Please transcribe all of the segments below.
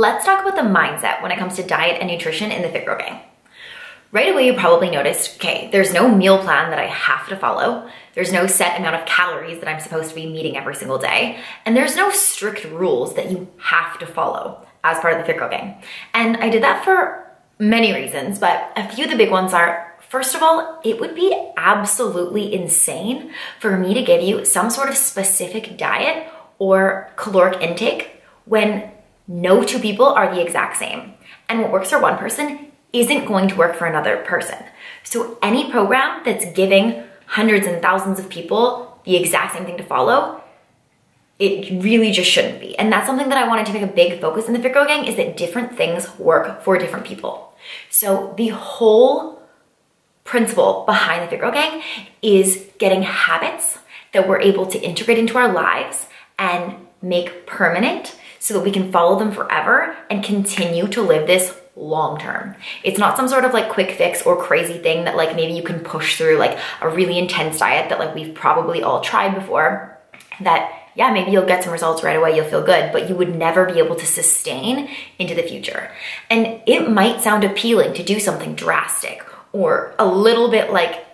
let's talk about the mindset when it comes to diet and nutrition in the Fit Girl Gang. Right away, you probably noticed, okay, there's no meal plan that I have to follow. There's no set amount of calories that I'm supposed to be meeting every single day. And there's no strict rules that you have to follow as part of the Fit Girl Gang. And I did that for many reasons, but a few of the big ones are, first of all, it would be absolutely insane for me to give you some sort of specific diet or caloric intake when no two people are the exact same. And what works for one person isn't going to work for another person. So any program that's giving hundreds and thousands of people the exact same thing to follow, it really just shouldn't be. And that's something that I wanted to make a big focus in the Fit Girl Gang, is that different things work for different people. So the whole principle behind the Fit Girl Gang is getting habits that we're able to integrate into our lives and make permanent so that we can follow them forever and continue to live this long term. It's not some sort of like quick fix or crazy thing that like maybe you can push through, like a really intense diet that like we've probably all tried before, that yeah, maybe you'll get some results right away, you'll feel good, but you would never be able to sustain into the future. And it might sound appealing to do something drastic or a little bit like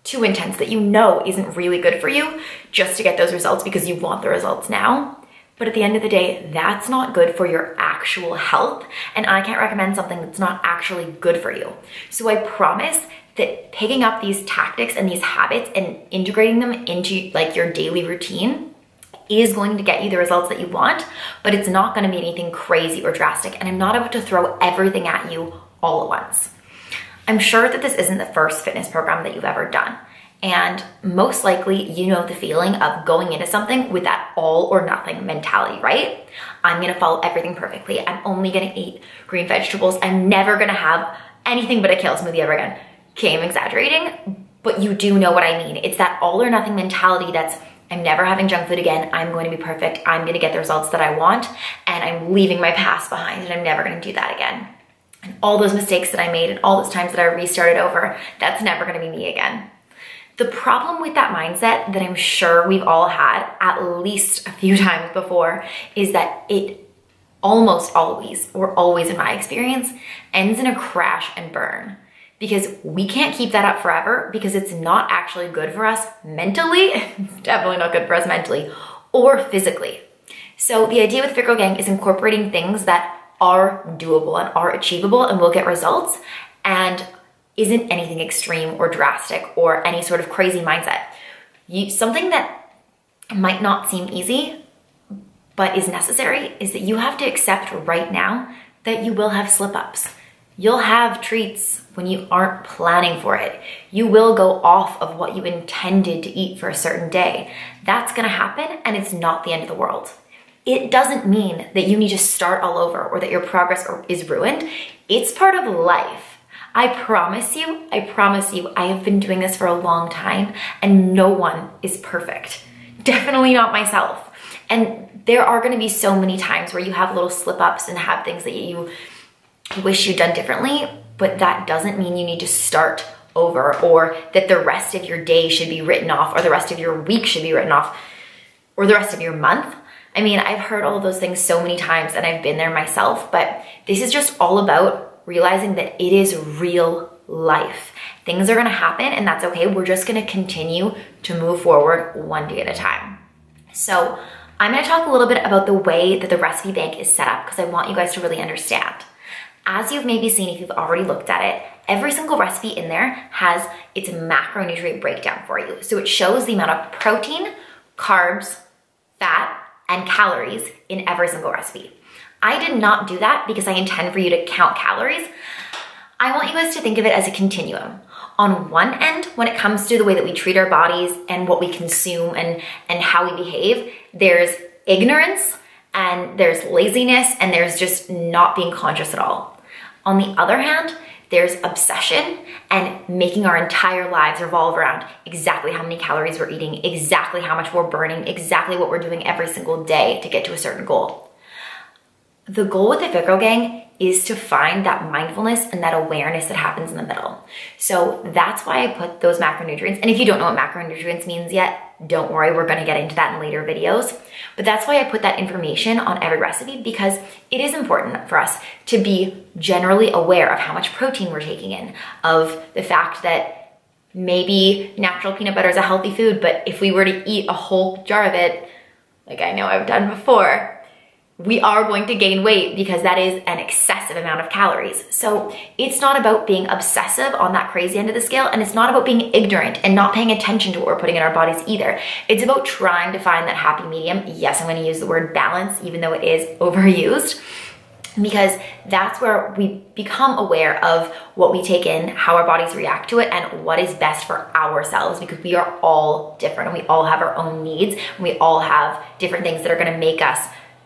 too intense that you know isn't really good for you just to get those results because you want the results now. But at the end of the day, that's not good for your actual health. And I can't recommend something that's not actually good for you. So I promise that picking up these tactics and these habits and integrating them into like your daily routine is going to get you the results that you want, but it's not going to be anything crazy or drastic. And I'm not about to throw everything at you all at once. I'm sure that this isn't the first fitness program that you've ever done. And most likely, you know the feeling of going into something with that all or nothing mentality, right? I'm gonna follow everything perfectly. I'm only gonna eat green vegetables. I'm never gonna have anything but a kale smoothie ever again. Okay, I'm exaggerating, but you do know what I mean. It's that all or nothing mentality that's, I'm never having junk food again. I'm going to be perfect. I'm gonna get the results that I want, and I'm leaving my past behind, and I'm never gonna do that again. And all those mistakes that I made and all those times that I restarted over, that's never gonna be me again. The problem with that mindset that I'm sure we've all had at least a few times before is that it almost always, or always in my experience, ends in a crash and burn. Because we can't keep that up forever because it's not actually good for us mentally. It's definitely not good for us mentally or physically. So the idea with Fit Girl Gang is incorporating things that are doable and are achievable and will get results, and isn't anything extreme or drastic or any sort of crazy mindset. Something that might not seem easy, but is necessary, is that you have to accept right now that you will have slip-ups. You'll have treats when you aren't planning for it. You will go off of what you intended to eat for a certain day. That's gonna happen, and it's not the end of the world. It doesn't mean that you need to start all over or that your progress is ruined. It's part of life. I promise you, I have been doing this for a long time, and no one is perfect. Definitely not myself. And there are gonna be so many times where you have little slip-ups and have things that you wish you'd done differently, but that doesn't mean you need to start over, or that the rest of your day should be written off, or the rest of your week should be written off, or the rest of your month. I mean, I've heard all of those things so many times, and I've been there myself, but this is just all about realizing that it is real life. Things are gonna happen, and that's okay. We're just gonna continue to move forward one day at a time. So I'm gonna talk a little bit about the way that the recipe bank is set up, because I want you guys to really understand. As you've maybe seen if you've already looked at it, every single recipe in there has its macronutrient breakdown for you. So it shows the amount of protein, carbs, fat, and calories in every single recipe. I did not do that because I intend for you to count calories. I want you guys to think of it as a continuum. On one end, when it comes to the way that we treat our bodies and what we consume and how we behave, there's ignorance and there's laziness and there's just not being conscious at all. On the other hand, there's obsession and making our entire lives revolve around exactly how many calories we're eating, exactly how much we're burning, exactly what we're doing every single day to get to a certain goal. The goal with the Fit Girl Gang is to find that mindfulness and that awareness that happens in the middle. So that's why I put those macronutrients. And if you don't know what macronutrients means yet, don't worry, we're gonna get into that in later videos. But that's why I put that information on every recipe, because it is important for us to be generally aware of how much protein we're taking in, of the fact that maybe natural peanut butter is a healthy food, but if we were to eat a whole jar of it, like I know I've done before, we are going to gain weight because that is an excessive amount of calories. So it's not about being obsessive on that crazy end of the scale, and it's not about being ignorant and not paying attention to what we're putting in our bodies either. It's about trying to find that happy medium. Yes, I'm gonna use the word balance, even though it is overused, because that's where we become aware of what we take in, how our bodies react to it, and what is best for ourselves, because we are all different and we all have our own needs, and we all have different things that are gonna make us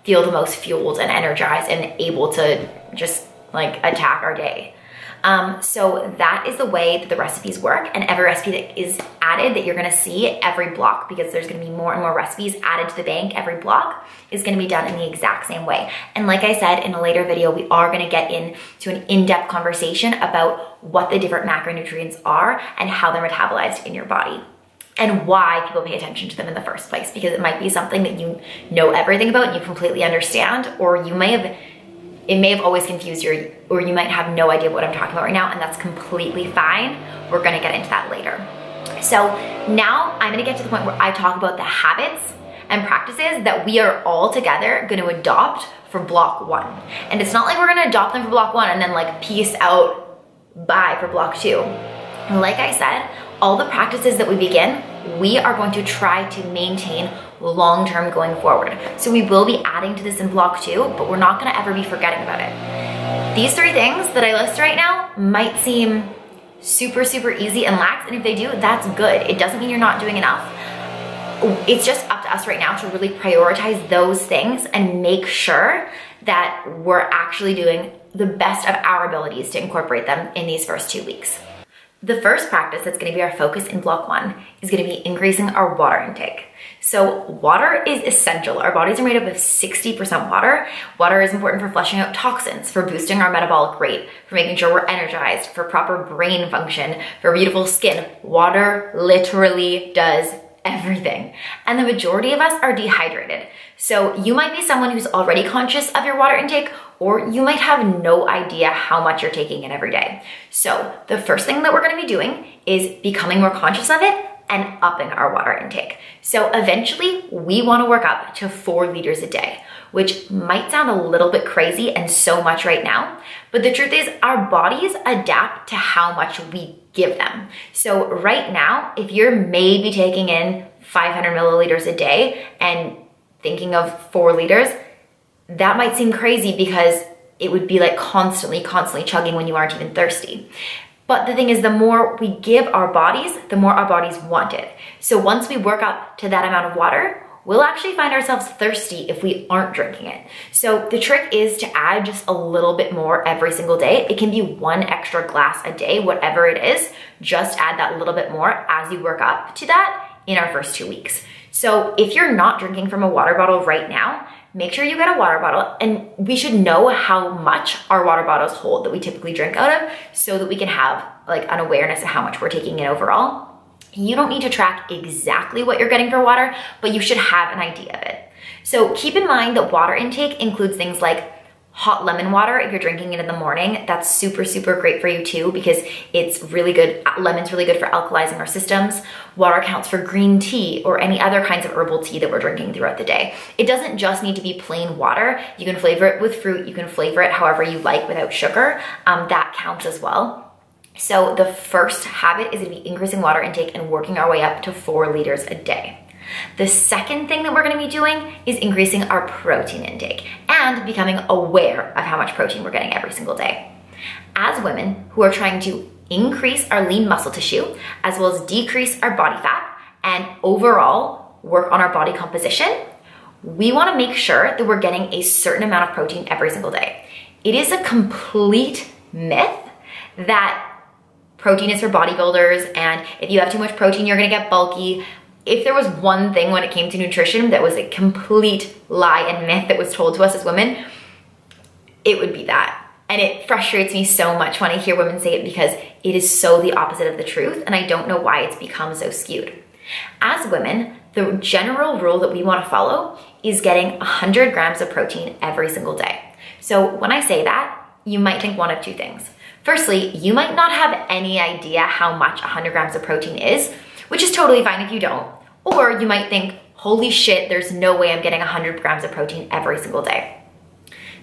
feel the most fueled and energized and able to just like attack our day. So that is the way that the recipes work, and every recipe that is added that you're gonna see every block, because there's gonna be more and more recipes added to the bank every block, is gonna be done in the exact same way. And like I said, in a later video, we are gonna get into an in-depth conversation about what the different macronutrients are and how they're metabolized in your body, and why people pay attention to them in the first place, because it might be something that you know everything about and you completely understand, or it may have always confused you, or you might have no idea what I'm talking about right now, and that's completely fine. We're gonna get into that later. So now I'm gonna get to the point where I talk about the habits and practices that we are all together gonna adopt for block 1. And it's not like we're gonna adopt them for block 1 and then like peace out, bye for block 2. Like I said, all the practices that we begin, we are going to try to maintain long-term going forward. So we will be adding to this in block 2, but we're not gonna ever be forgetting about it. These 3 things that I list right now might seem super, super easy and lax, and if they do, that's good. It doesn't mean you're not doing enough. It's just up to us right now to really prioritize those things and make sure that we're actually doing the best of our abilities to incorporate them in these first 2 weeks. The first practice that's gonna be our focus in block 1 is gonna be increasing our water intake. So water is essential. Our bodies are made up of 60% water. Water is important for flushing out toxins, for boosting our metabolic rate, for making sure we're energized, for proper brain function, for beautiful skin. Water literally does everything. And the majority of us are dehydrated. So you might be someone who's already conscious of your water intake, or you might have no idea how much you're taking in every day. So the first thing that we're gonna be doing is becoming more conscious of it and upping our water intake. So eventually we wanna work up to 4 liters a day, which might sound a little bit crazy and so much right now, but the truth is our bodies adapt to how much we give them. So right now, if you're maybe taking in 500 milliliters a day and thinking of 4 liters, that might seem crazy because it would be like constantly chugging when you aren't even thirsty. But the thing is, the more we give our bodies, the more our bodies want it. So once we work up to that amount of water, we'll actually find ourselves thirsty if we aren't drinking it. So the trick is to add just a little bit more every single day. It can be 1 extra glass a day, whatever it is. Just add that little bit more as you work up to that in our first 2 weeks. So if you're not drinking from a water bottle right now, make sure you get a water bottle, and we should know how much our water bottles hold that we typically drink out of, so that we can have like an awareness of how much we're taking in overall. You don't need to track exactly what you're getting for water, but you should have an idea of it. So keep in mind that water intake includes things like hot lemon water. If you're drinking it in the morning, that's super, super great for you too, because it's really good. Lemon's really good for alkalizing our systems. Water counts for green tea or any other kinds of herbal tea that we're drinking throughout the day. It doesn't just need to be plain water. You can flavor it with fruit. You can flavor it however you like without sugar. That counts as well. So the first habit is gonna be increasing water intake and working our way up to 4 liters a day. The second thing that we're gonna be doing is increasing our protein intake and becoming aware of how much protein we're getting every single day. As women who are trying to increase our lean muscle tissue, as well as decrease our body fat and overall work on our body composition, we wanna make sure that we're getting a certain amount of protein every single day. It is a complete myth that protein is for bodybuilders, and if you have too much protein, you're gonna get bulky. If there was one thing when it came to nutrition that was a complete lie and myth that was told to us as women, it would be that. And it frustrates me so much when I hear women say it because it is so the opposite of the truth, and I don't know why it's become so skewed. As women, the general rule that we want to follow is getting 100 grams of protein every single day. So when I say that, you might think one of two things. Firstly, you might not have any idea how much 100 grams of protein is, which is totally fine if you don't. Or you might think, holy shit, there's no way I'm getting 100 grams of protein every single day.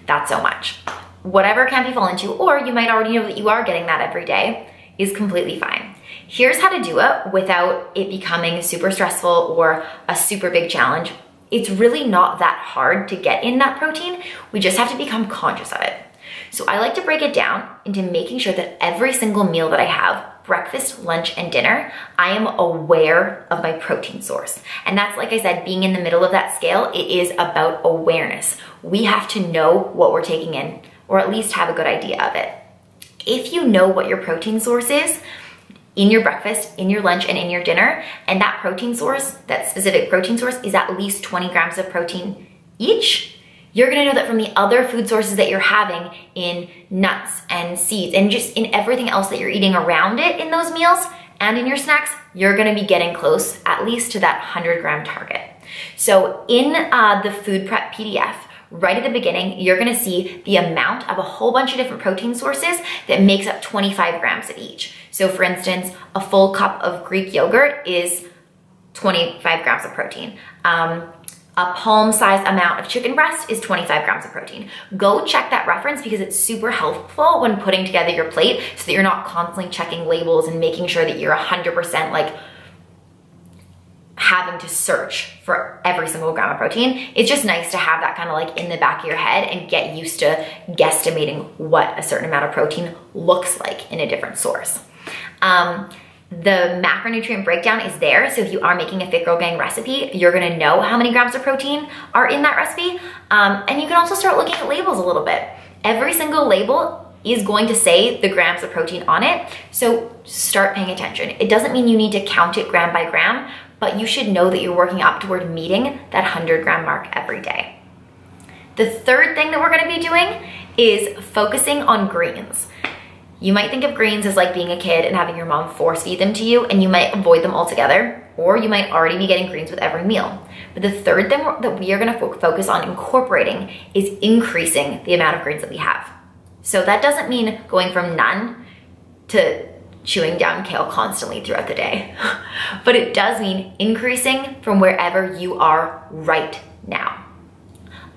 That's so much. Whatever camp you fall into, or you might already know that you are getting that every day, is completely fine. Here's how to do it without it becoming super stressful or a super big challenge. It's really not that hard to get in that protein. We just have to become conscious of it. So I like to break it down into making sure that every single meal that I have, breakfast, lunch, and dinner, I am aware of my protein source. And that's, like I said, being in the middle of that scale, it is about awareness. We have to know what we're taking in, or at least have a good idea of it. If you know what your protein source is in your breakfast, in your lunch, and in your dinner, and that protein source, that specific protein source is at least 20 grams of protein each, you're gonna know that from the other food sources that you're having in nuts and seeds and just in everything else that you're eating around it in those meals and in your snacks, you're gonna be getting close at least to that 100-gram target. So in the food prep PDF, right at the beginning, you're gonna see the amount of a whole bunch of different protein sources that makes up 25 grams of each. So for instance, a full cup of Greek yogurt is 25 grams of protein. A palm-sized amount of chicken breast is 25 grams of protein. Go check that reference because it's super helpful when putting together your plate so that you're not constantly checking labels and making sure that you're 100% like having to search for every single gram of protein. It's just nice to have that kind of like in the back of your head and get used to guesstimating what a certain amount of protein looks like in a different source. The macronutrient breakdown is there, so if you are making a Fit Girl Gang recipe, you're gonna know how many grams of protein are in that recipe, and you can also start looking at labels a little bit. Every single label is going to say the grams of protein on it, so start paying attention. It doesn't mean you need to count it gram by gram, but you should know that you're working up toward meeting that 100-gram mark every day. The third thing that we're gonna be doing is focusing on greens. You might think of greens as like being a kid and having your mom force feed them to you, and you might avoid them altogether, or you might already be getting greens with every meal. But the third thing that we are gonna focus on incorporating is increasing the amount of greens that we have. So that doesn't mean going from none to chewing down kale constantly throughout the day, but it does mean increasing from wherever you are right now.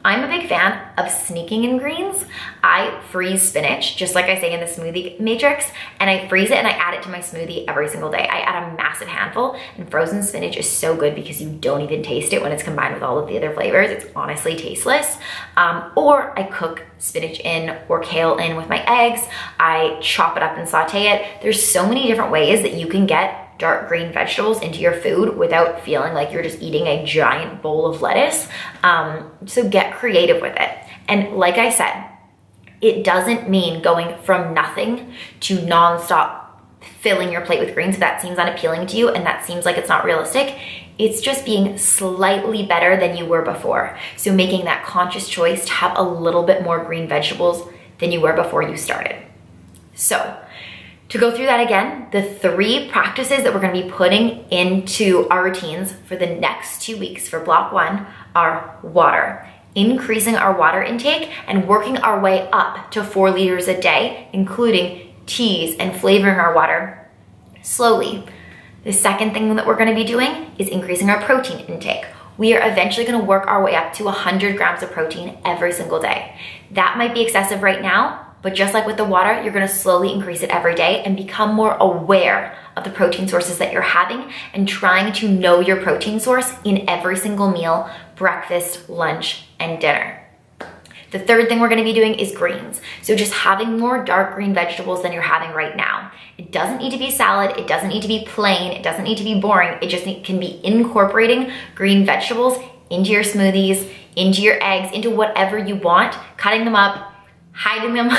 I'm a big fan of sneaking in greens. I freeze spinach, just like I say in the smoothie matrix, and I freeze it and I add it to my smoothie every single day. I add a massive handful, and frozen spinach is so good because you don't even taste it when it's combined with all of the other flavors. It's honestly tasteless. Or I cook spinach in or kale in with my eggs. I chop it up and saute it. There's so many different ways that you can get dark green vegetables into your food without feeling like you're just eating a giant bowl of lettuce. So get creative with it. And like I said, it doesn't mean going from nothing to nonstop filling your plate with greens if that seems unappealing to you and that seems like it's not realistic. It's just being slightly better than you were before. So making that conscious choice to have a little bit more green vegetables than you were before you started. So, to go through that again, the 3 practices that we're gonna be putting into our routines for the next 2 weeks for block 1 are water, increasing our water intake and working our way up to 4 liters a day, including teas and flavoring our water slowly. The second thing that we're gonna be doing is increasing our protein intake. We are eventually gonna work our way up to 100 grams of protein every single day. That might be excessive right now, but just like with the water, you're gonna slowly increase it every day and become more aware of the protein sources that you're having and trying to know your protein source in every single meal, breakfast, lunch, and dinner. The third thing we're gonna be doing is greens. So just having more dark green vegetables than you're having right now. It doesn't need to be salad, it doesn't need to be plain, it doesn't need to be boring, it just can be incorporating green vegetables into your smoothies, into your eggs, into whatever you want, cutting them up, hiding them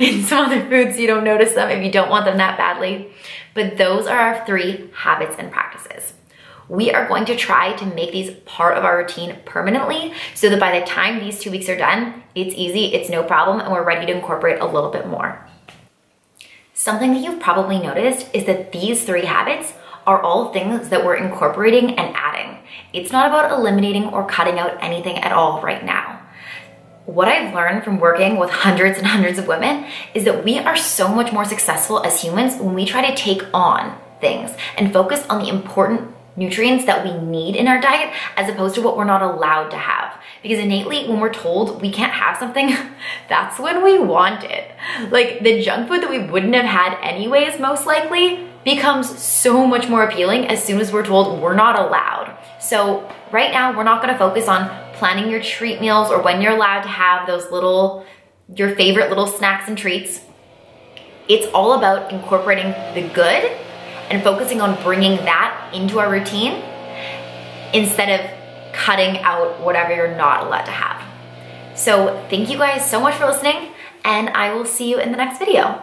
in some other foods so you don't notice them if you don't want them that badly. But those are our 3 habits and practices. we are going to try to make these part of our routine permanently so that by the time these 2 weeks are done, it's easy, it's no problem, and we're ready to incorporate a little bit more. Something that you've probably noticed is that these 3 habits are all things that we're incorporating and adding. It's not about eliminating or cutting out anything at all right now. What I've learned from working with hundreds and hundreds of women is that we are so much more successful as humans when we try to take on things and focus on the important nutrients that we need in our diet as opposed to what we're not allowed to have. Because innately, when we're told we can't have something, that's when we want it. Like the junk food that we wouldn't have had anyways, most likely, becomes so much more appealing as soon as we're told we're not allowed. So right now, we're not gonna focus on planning your treat meals or when you're allowed to have those your favorite little snacks and treats. It's all about incorporating the good and focusing on bringing that into our routine instead of cutting out whatever you're not allowed to have. So thank you guys so much for listening, and I will see you in the next video.